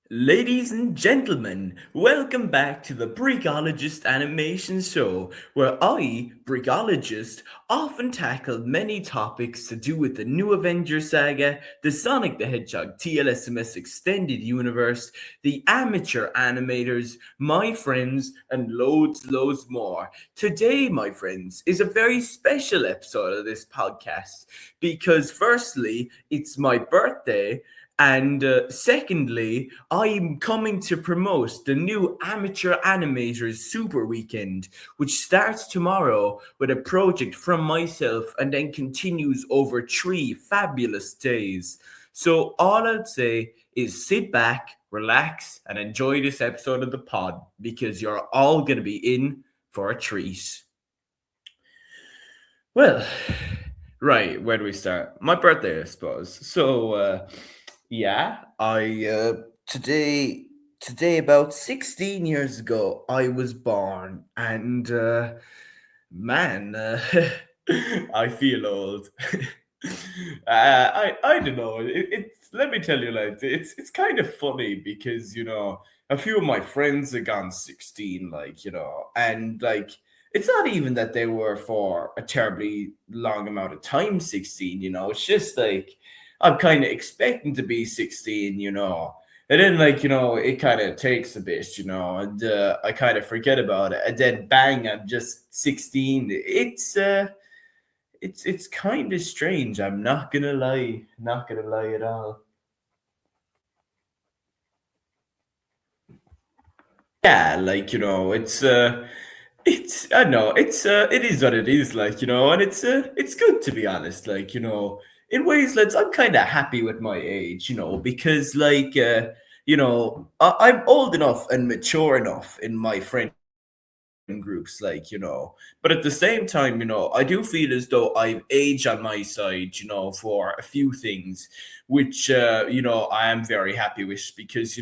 Ladies and gentlemen, welcome back to the Brickoligist Animations show, where I, Brickologist, often tackle many topics to do with the new Avengers saga, the Sonic the Hedgehog TLSMS extended universe, the amateur animators, my friends, and loads more. Today, my friends, is a very special episode of this podcast because, firstly, it's my birthday. And secondly, I'm coming to promote the new Amateur Animators Superweekend, which starts tomorrow with a project from myself and then continues over 3 fabulous days. So, all I'd say is sit back, relax, and enjoy this episode of the pod because you're all going to be in for a treat. Well, right, where do we start? My birthday, I suppose. Yeah, I today about 16 years ago I was born, and man, I feel old. I don't know. It's let me tell you, like it's kind of funny because a few of my friends have gone 16, and like it's not even that they were for a terribly long amount of time 16. It's just like I'm kind of expecting to be 16. And then, it kind of takes a bit, and I kind of forget about it. And then, bang, I'm just 16. It's kind of strange. I'm not gonna lie, not gonna lie at all. Yeah, it's I don't know, it is what it is, and it's good to be honest, in ways, lads, I'm kind of happy with my age, because I'm old enough and mature enough in my friend groups, but at the same time, I do feel as though I've age on my side, for a few things, which I am very happy with because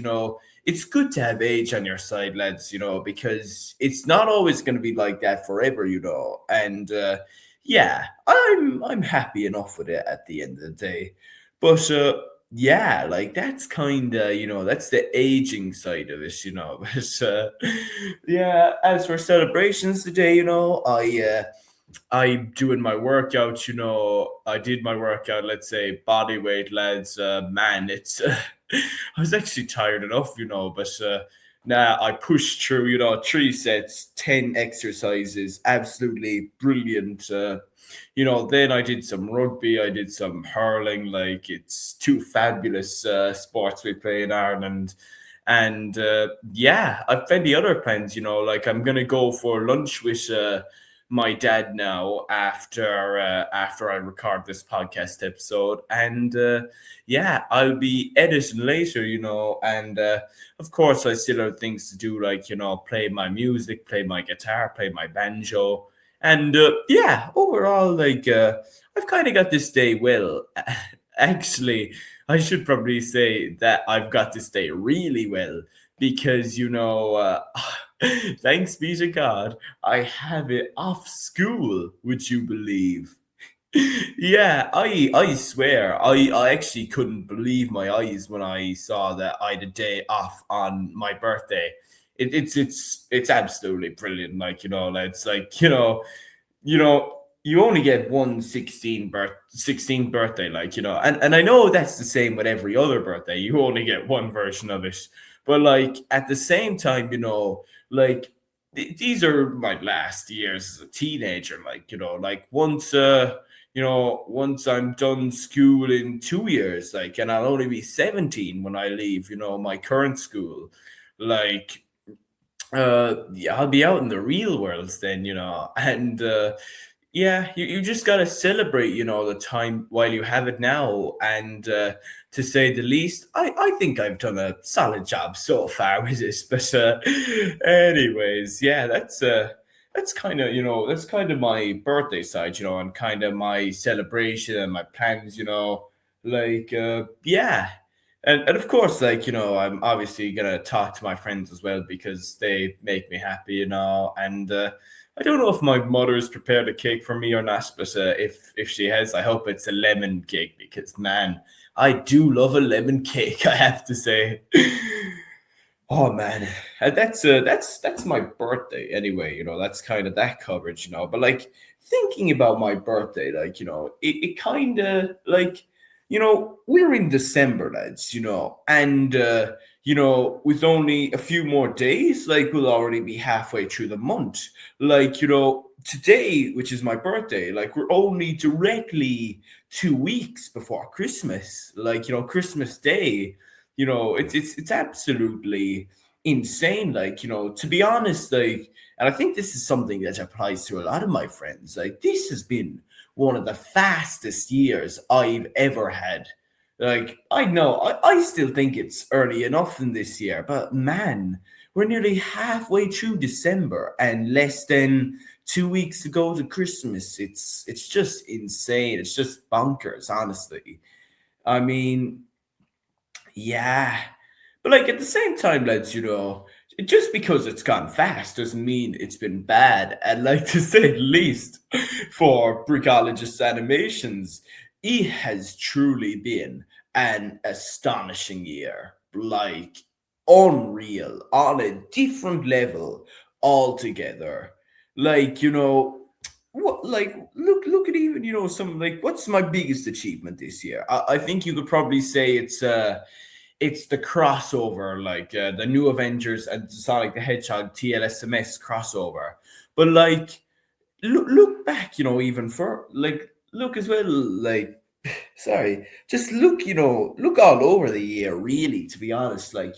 it's good to have age on your side, lads, because it's not always going to be like that forever, and yeah, I'm happy enough with it at the end of the day. But yeah, like that's kind of, that's the aging side of it, but yeah, as for celebrations today, I'm doing my workout, I did my workout, let's say body weight, lads. Man, it's I was actually tired enough, but nah, I pushed through, 3 sets, 10 exercises, absolutely brilliant. Then I did some rugby, I did some hurling, like it's two fabulous sports we play in Ireland. And yeah, I've plenty other plans, like I'm gonna go for lunch with my dad now after I record this podcast episode, and yeah, I'll be editing later, and of course I still have things to do, like play my music, play my guitar, play my banjo, and yeah, overall, I've kind of got this day well. Actually, I should probably say that I've got this day really well because thanks be to God, I have it off school. Would you believe? Yeah, I swear, I actually couldn't believe my eyes when I saw that I had a day off on my birthday. It's absolutely brilliant. It's you only get one 16th birthday, and I know that's the same with every other birthday. You only get one version of it, but like at the same time, like these are my last years as a teenager. Once I'm done school in 2 years, and I'll only be 17 when I leave, my current school, like yeah, I'll be out in the real world then, and yeah, you just gotta celebrate, the time while you have it now. And to say the least, I think I've done a solid job so far with this. But anyways, yeah, that's kind of that's kind of my birthday side, and kind of my celebration and my plans, yeah. And of course, I'm obviously gonna talk to my friends as well because they make me happy, and I don't know if my mother's prepared a cake for me or not, but if she has, I hope it's a lemon cake because man, I do love a lemon cake, I have to say. Oh man, that's my birthday anyway. That's kind of that coverage. But like thinking about my birthday, like it kind of like we're in December, lads. And with only a few more days, like we'll already be halfway through the month. Like today, which is my birthday, like we're only directly 2 weeks before Christmas. Like Christmas Day. It's absolutely insane. Like to be honest, like, and I think this is something that applies to a lot of my friends. Like this has been one of the fastest years I've ever had. Like I know I still think it's early enough in this year, but man, we're nearly halfway through December and less than 2 weeks to go to Christmas. It's just insane. It's just bonkers, honestly. I mean, yeah. But like at the same time, lads, just because it's gone fast doesn't mean it's been bad. And like to say the least, for Brickoligist Animations, it has truly been an astonishing year. Like unreal, on a different level altogether. Like, what like look at even some like what's my biggest achievement this year. I think you could probably say it's the crossover, like the new Avengers and Sonic the Hedgehog TLSMS crossover. But like, look back, even for like, look as well, like, sorry, just look all over the year, really, to be honest. Like,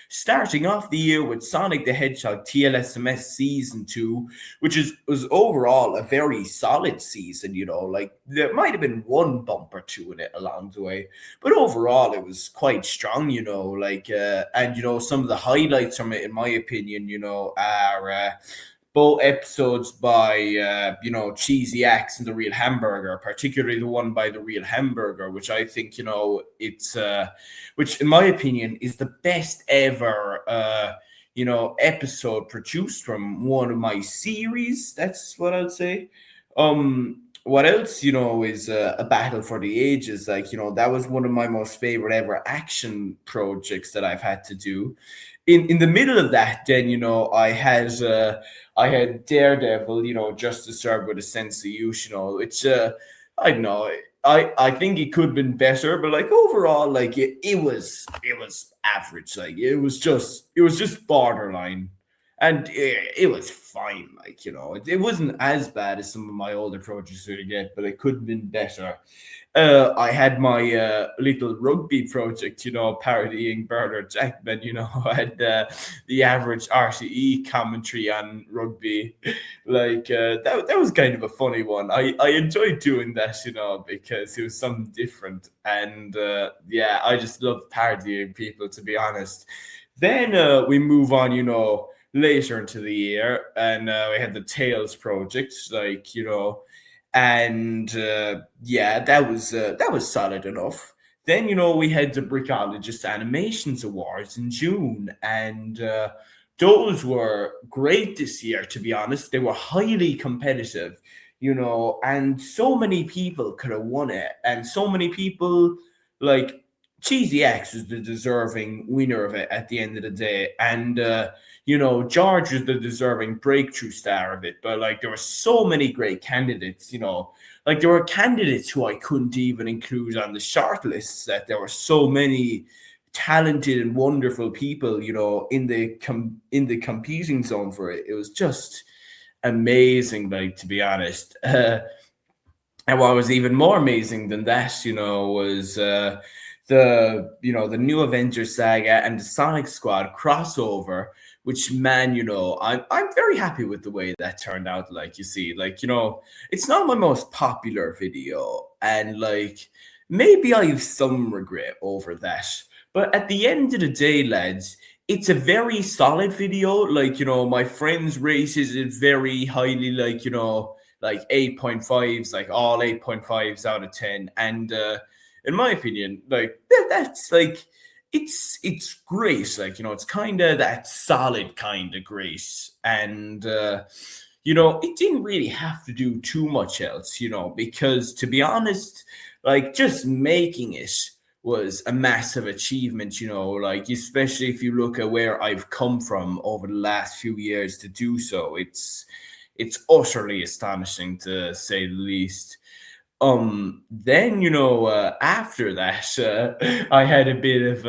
starting off the year with Sonic the Hedgehog TLSMS Season 2, which was overall a very solid season, like, there might have been one bump or two in it along the way, but overall it was quite strong, like, and, some of the highlights from it, in my opinion, are both episodes by Cheesy Axe and the Real Hamburger, particularly the one by the Real Hamburger, which I think it's which in my opinion is the best ever episode produced from one of my series. That's what I'd say. What else, is a battle for the ages. Like, that was one of my most favorite ever action projects that I've had to do. In the middle of that, then, I had Daredevil, just to serve with a sense of use, which I don't know. I think it could have been better, but like overall, like it was average. Like it was just borderline, and it was fine. Like it wasn't as bad as some of my older projects really get, but it could have been better. I had my little rugby project, parodying Bernard Jackman. I had the average RTE commentary on rugby. Like that was kind of a funny one. I enjoyed doing that, because it was something different, and yeah, I just love parodying people, to be honest. Then we move on, later into the year, and we had the Tales project, like and yeah, that was solid enough. Then we had the Brickoligist Animations Awards in June, and those were great this year. To be honest, they were highly competitive, and so many people could have won it, and so many people like Cheesy X was the deserving winner of it at the end of the day, and George was the deserving breakthrough star of it. But like there were so many great candidates, like there were candidates who I couldn't even include on the short lists. That there were so many talented and wonderful people, in the competing zone for it. It was just amazing, like, to be honest. And what was even more amazing than that, was the new Avengers saga and the Sonic Squad crossover. Which, man, I'm very happy with the way that turned out. Like, you see, like, it's not my most popular video, and like maybe I have some regret over that. But at the end of the day, lads, it's a very solid video. Like, my friends rated it very highly, like 8.5s, like all 8.5s out of 10. And in my opinion, like that's like it's great. Like, it's kind of that solid kind of grace. And it didn't really have to do too much else, because to be honest, like just making it was a massive achievement, like especially if you look at where I've come from over the last few years to do so. It's utterly astonishing to say the least. Then after that, I had a bit of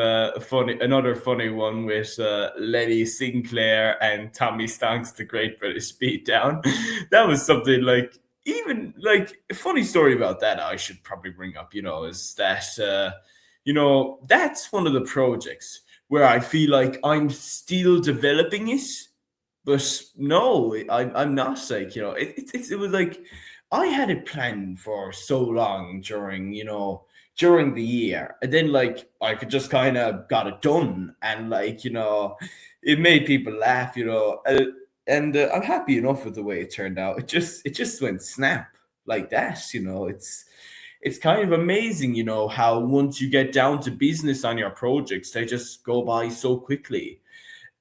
another funny one with Lenny Sinclair and Tommy Stonks, the Great British Beatdown. That was something like, even like a funny story about that I should probably bring up, is that that's one of the projects where I feel like I'm still developing it, but no, I'm not, like, it was like I had it planned for so long during the year, and then like I could just kind of got it done, and like it made people laugh, and I'm happy enough with the way it turned out. It just went snap like that, it's kind of amazing, how once you get down to business on your projects, they just go by so quickly.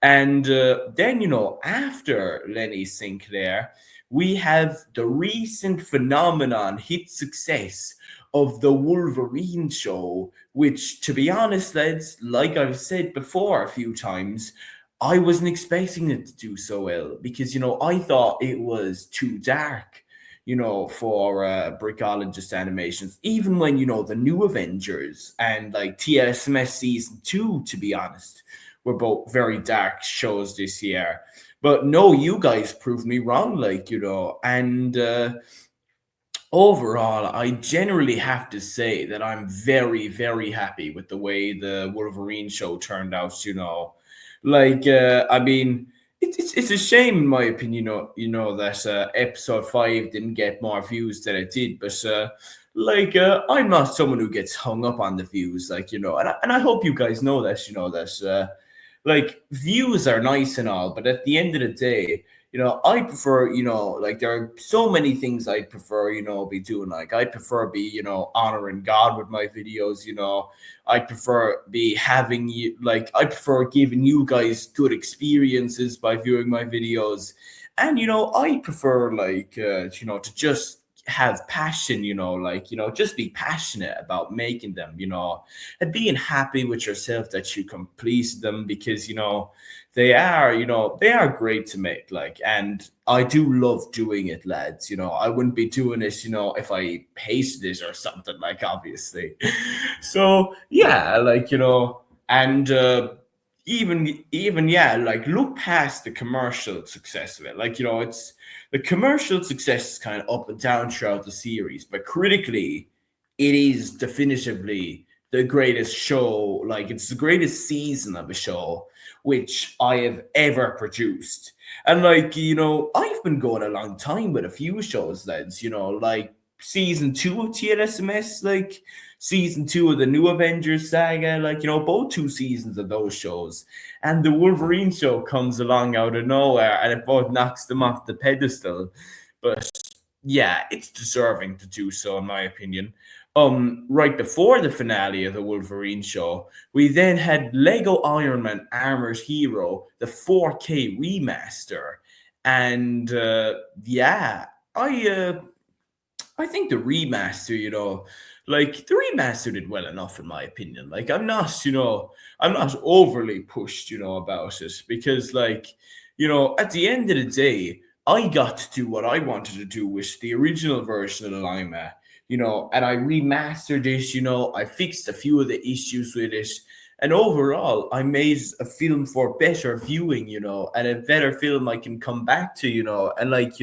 And then, after Lenny Sinclair, we have the recent phenomenon, hit success of the Wolverine show, which, to be honest, lads, like I've said before a few times, I wasn't expecting it to do so well because, I thought it was too dark, for Brickoligist Animations, even when, the new Avengers and like TSMS Season 2, to be honest, were both very dark shows this year. But no, you guys proved me wrong, like, and overall, I generally have to say that I'm very, very happy with the way the Wolverine show turned out, Like, I mean, it's a shame, in my opinion, that episode 5 didn't get more views than it did, but I'm not someone who gets hung up on the views, like, and I hope you guys know that, that like views are nice and all, but at the end of the day, I prefer, like there are so many things I prefer, be doing. Like I prefer be, honoring God with my videos, I prefer be having you, like I prefer giving you guys good experiences by viewing my videos. And, I prefer like, to just have passion, like, just be passionate about making them, and being happy with yourself that you completed them, because, they are great to make, like, and I do love doing it, lads. I wouldn't be doing it, if I hated it or something, like, obviously. So yeah, like, and even yeah, like, look past the commercial success of it. Like, it's the commercial success is kind of up and down throughout the series, but critically, it is definitively the greatest show. Like, it's the greatest season of a show which I have ever produced. And like, I've been going a long time with a few shows, lads, like season 2 of TLSMS, like season 2 of the New Avengers saga, like, both 2 seasons of those shows. And the Wolverine show comes along out of nowhere and it both knocks them off the pedestal. But yeah, it's deserving to do so, in my opinion. Right before the finale of the Wolverine show, we then had Lego Iron Man Armored Hero, the 4K remaster. And yeah, I think the remaster, like the remaster did well enough, in my opinion. Like, I'm not overly pushed, about it, because like, at the end of the day, I got to do what I wanted to do with the original version of the Lima, and I remastered it, I fixed a few of the issues with it. And overall, I made a film for better viewing, and a better film I can come back to, and like,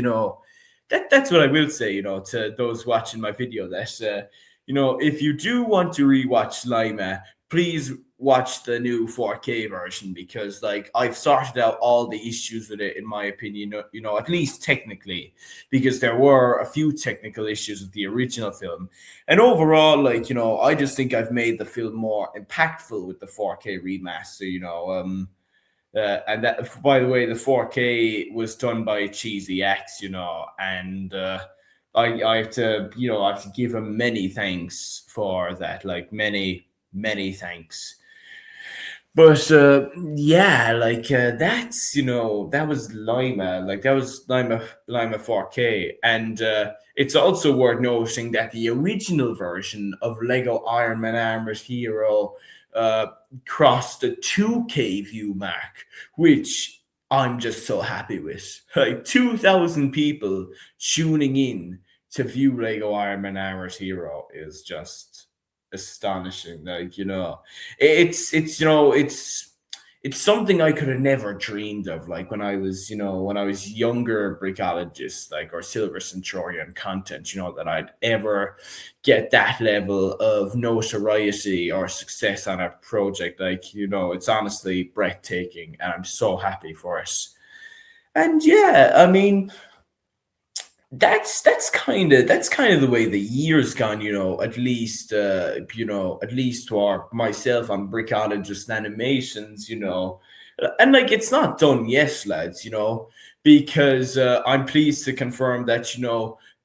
that's what I will say, to those watching my video, that, if you do want to rewatch Lima, please watch the new 4K version, because like I've sorted out all the issues with it, in my opinion, at least technically, because there were a few technical issues with the original film. And overall, like, I just think I've made the film more impactful with the 4K remaster, and that, by the way, the 4K was done by Cheesy X, and I have to, I have to give him many thanks for that, like many, many thanks. But yeah, like that's that was Lima, like that was Lima 4K, and it's also worth noting that the original version of Lego Iron Man Armored Hero uh, crossed the 2K view mark, which I'm just so happy with. Like 2,000 people tuning in to view Lego Iron Man Armored Hero is just astonishing. Like it's something I could have never dreamed of. Like when I was younger brickologist, like or Silver Centurion content, that I'd ever get that level of notoriety or success on a project. Like it's honestly breathtaking, and I'm so happy for it. And yeah, I mean, that's kind of the way the year's gone, at least for myself on Brickologist Animations, and like it's not done yet, lads, because I'm pleased to confirm that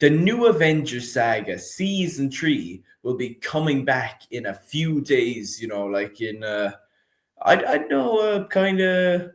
the new Avengers saga season 3 will be coming back in a few days, like in I know kind of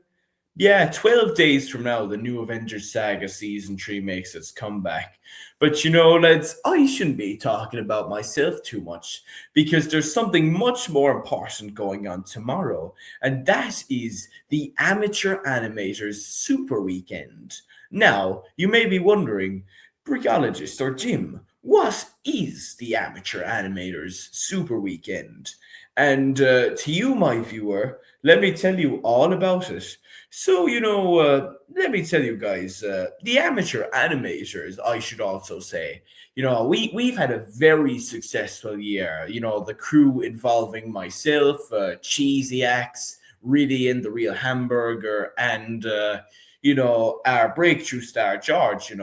yeah, 12 days from now, the new Avengers Saga Season 3 makes its comeback. But lads, I shouldn't be talking about myself too much because there's something much more important going on tomorrow, and that is the Amateur Animators Super Weekend. Now, you may be wondering, Brickologist or Jim, what is the Amateur Animators Super Weekend? And to you, my viewer, let me tell you all about it. So, let me tell you guys, the amateur animators, I should also say, we've had a very successful year. The crew involving myself, Cheesy Axe, Really in the Real Hamburger, and, our breakthrough star, George, And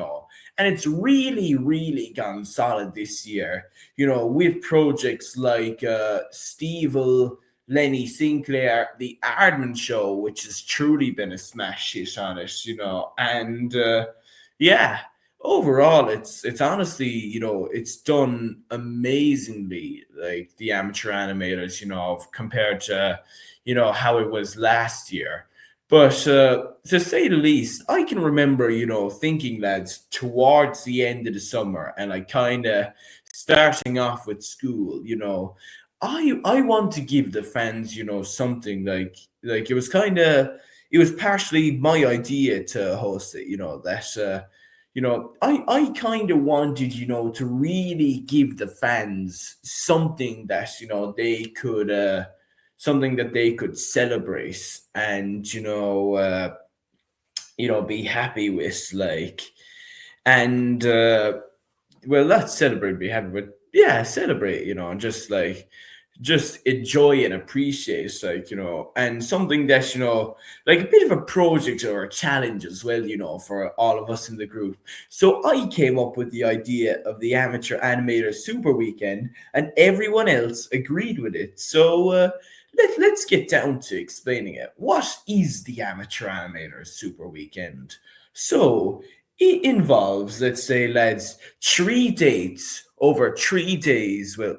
it's really, really gone solid this year, with projects like Stevel, Lenny Sinclair, The Aardman Show, which has truly been a smash hit on it, and yeah, overall, it's honestly, it's done amazingly, like the amateur animators, compared to, how it was last year. But to say the least, I can remember, thinking, lads, towards the end of the summer and like kind of starting off with school, I want to give the fans, something like it was partially my idea to host it, that I kind of wanted, to really give the fans something that, something that they could celebrate and, be happy with, like, and well, not celebrate, be happy, but yeah, celebrate, and just enjoy and appreciate, like, and something that, like a bit of a project or a challenge as well, for all of us in the group. So I came up with the idea of the Amateur Animators Super Weekend, and everyone else agreed with it. So let's get down to explaining it. What is the Amateur Animators Super Weekend? So it involves, let's say, lads, 3 dates over 3 days. Well,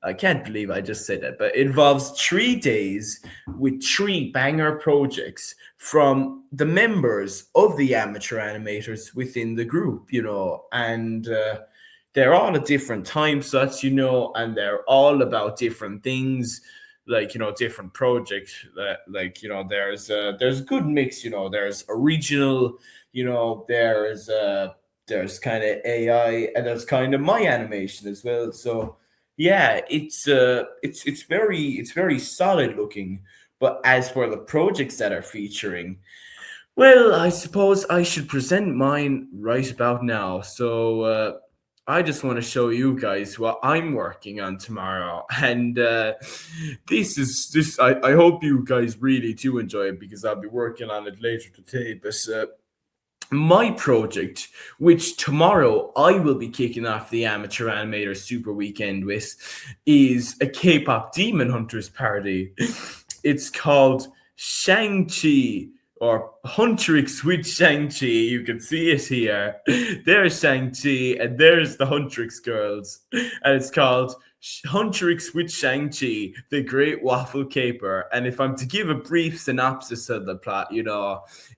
I can't believe I just said that, but it involves 3 days with 3 banger projects from the members of the amateur animators within the group, and they're all at different time slots, and they're all about different things, like, different projects. Like, there's a good mix, there's original, there's kind of AI, and there's kind of my animation as well. So yeah, it's very solid looking. But as for the projects that are featuring, well, I suppose I should present mine right about now. So I just want to show you guys what I'm working on tomorrow, and this. I hope you guys really do enjoy it because I'll be working on it later today. But my project, which tomorrow I will be kicking off the Amateur Animator Super Weekend with, is a K-pop Demon Hunters party. It's called Shang Chi, or Huntrix with Shang Chi. You can see it here. There's Shang Chi, and there's the Huntrix girls, and it's called Huntrix with Shang Chi, the Great Waffle Caper. And if I'm to give a brief synopsis of the plot,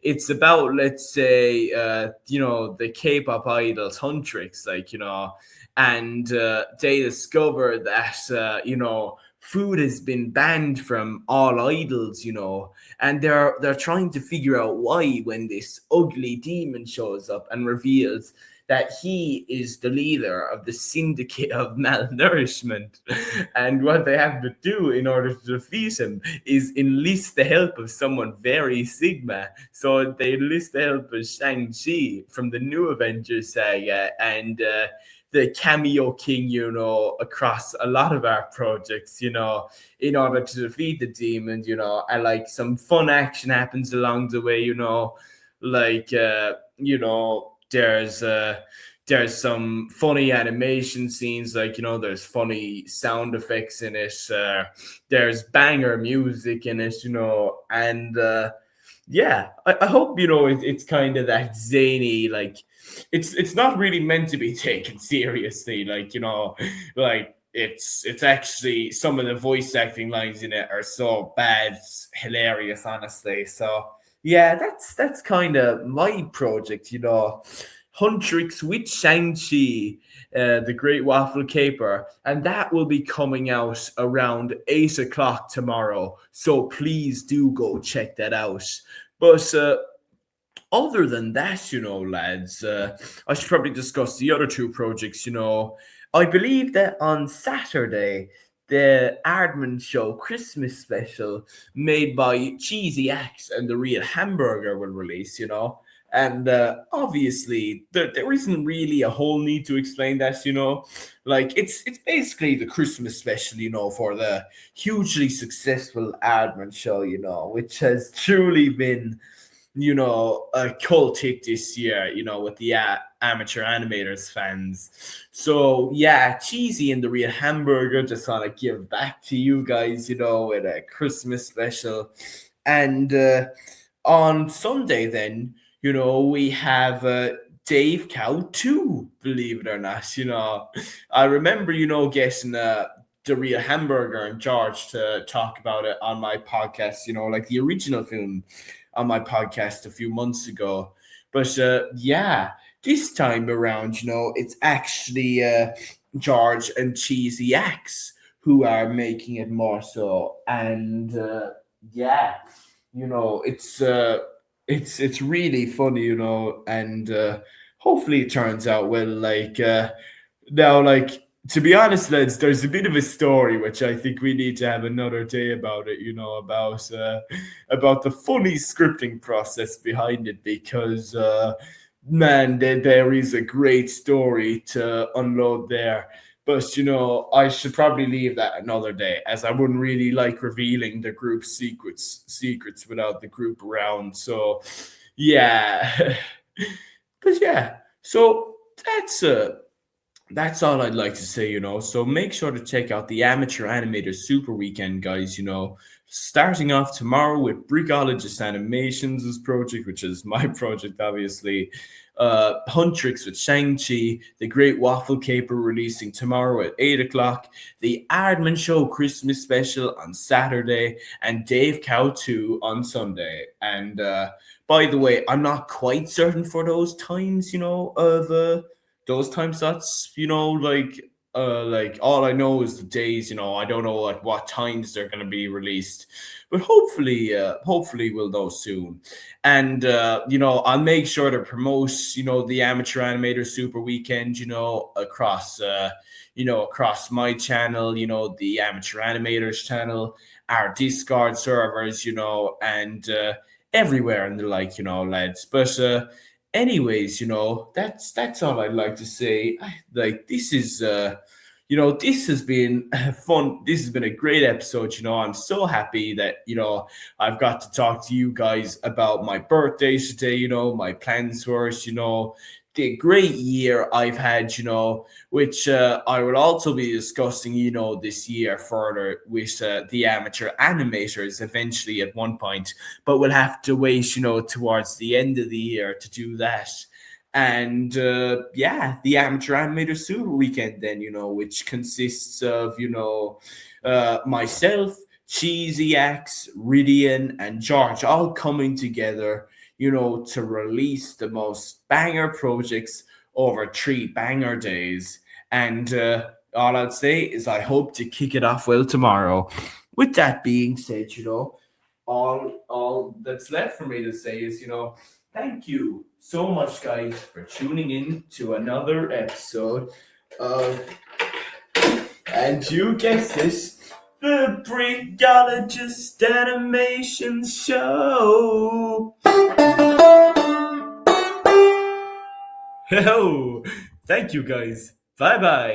it's about, let's say, the K-pop idols Huntrix, and they discover that, food has been banned from all idols, and they're trying to figure out why when this ugly demon shows up and reveals that he is the leader of the syndicate of malnourishment. And what they have to do in order to defeat him is enlist the help of someone very Sigma. So they enlist the help of Shang Chi from the new Avengers saga and the cameo king, across a lot of our projects, in order to defeat the demon, and some fun action happens along the way, there's some funny animation scenes, there's funny sound effects in it, there's banger music in it, and I hope it's kind of that zany, it's not really meant to be taken seriously, it's actually some of the voice acting lines in it are so bad, it's hilarious, honestly. So yeah, that's kind of my project, Huntrix with Shang-Chi, the Great Waffle Caper, and that will be coming out around 8 o'clock tomorrow. So please do go check that out. But other than that, lads, I should probably discuss the other two projects. I believe that on Saturday, the Aardman Show Christmas special made by Cheesy Axe and the Real Hamburger will release, And obviously, there isn't really a whole need to explain that, it's basically the Christmas special, for the hugely successful Aardman Show, which has truly been a cult hit this year, with the Amateur Animators fans. So yeah, Cheesy and the Real Hamburger just want to give back to you guys, with a Christmas special. And on Sunday then, we have Dave Cow 2, believe it or not. I remember, getting the Real Hamburger and George to talk about it on my podcast, the original film on my podcast a few months ago. But this time around, it's actually George and Cheesy Axe who are making it more so. And it's really funny, and hopefully it turns out well. Now, to be honest, lads, there's a bit of a story which I think we need to have another day about it, about the funny scripting process behind it, because man, there is a great story to unload there. But I should probably leave that another day, as I wouldn't really like revealing the group's secrets without the group around. So yeah. But yeah, so that's all I'd like to say, So make sure to check out the Amateur Animators Super Weekend, guys, starting off tomorrow with Brickoligist Animations' project, which is my project, obviously. Huntrix with Shang-Chi, the Great Waffle Caper releasing tomorrow at 8 o'clock, the Aardman Show Christmas special on Saturday, and Dave Cow 2 on Sunday. And by the way, I'm not quite certain for those times, of those time slots, all I know is the days, I don't know what times they're going to be released, but hopefully we'll know soon. And I'll make sure to promote the Amateur Animators Super Weekend, across across my channel, the Amateur Animators channel, our Discord servers, and everywhere and the lads. But anyways, that's all I'd like to say. This is this has been fun. This has been a great episode. I'm so happy that I've got to talk to you guys about my birthday today, my plans for it, the great year I've had, which I will also be discussing, this year further with the Amateur Animators eventually at one point, but we'll have to wait, towards the end of the year to do that. and yeah, the Amateur Animators Superweekend, then, which consists of, myself, Cheesy X, Ridian, and George all coming together, to release the most banger projects over 3 banger days. And all I'd say is I hope to kick it off well tomorrow. With that being said, all that's left for me to say is, thank you so much, guys, for tuning in to another episode of, and you guessed it, the Brickoligist Animations Show. Oh, thank you, guys. Bye bye.